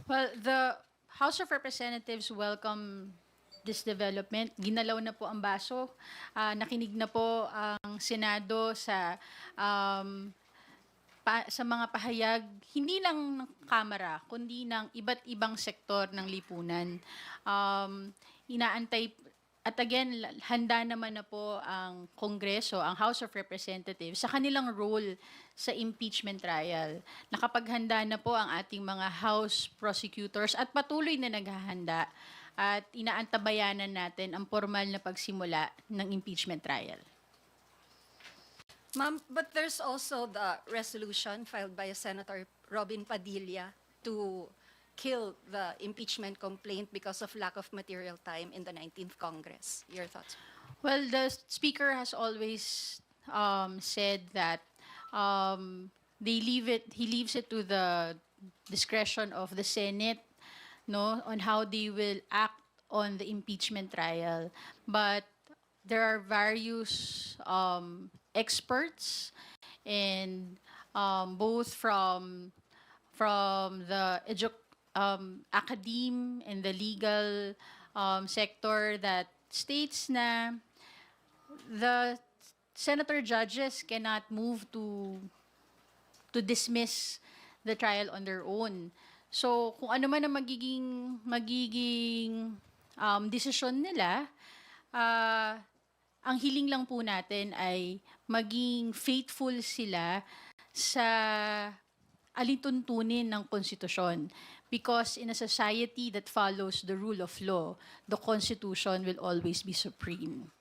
Well, the House of Representatives welcome this development. Ginalaw na po ang baso. Nakinig na po ang Senado um, sa mga pahayag, hindi lang ng Kamara, kundi ng iba't ibang sektor ng lipunan. Inaantay at again, handa naman na po ang Kongreso, ang House of Representatives sa kanilang role sa impeachment trial. Nakapaghanda na po ang ating mga House prosecutors at patuloy na naghahanda at inaantabayanan natin ang formal na pagsimula ng impeachment trial. Ma'am, but there's also the resolution filed by Senator Robin Padilla to kill the impeachment complaint because of lack of material time in the 19th Congress. Your thoughts? Well, the Speaker has always said that he leaves it to the discretion of the Senate, no, on how they will act on the impeachment trial. But there are various experts and both from the academe and the legal sector that states na the senator judges cannot move to dismiss the trial on their own. So kung ano man ang magiging desisyon nila, ang hiling lang po natin ay maging faithful sila sa alituntunin ng konstitusyon. Because in a society that follows the rule of law, the Constitution will always be supreme.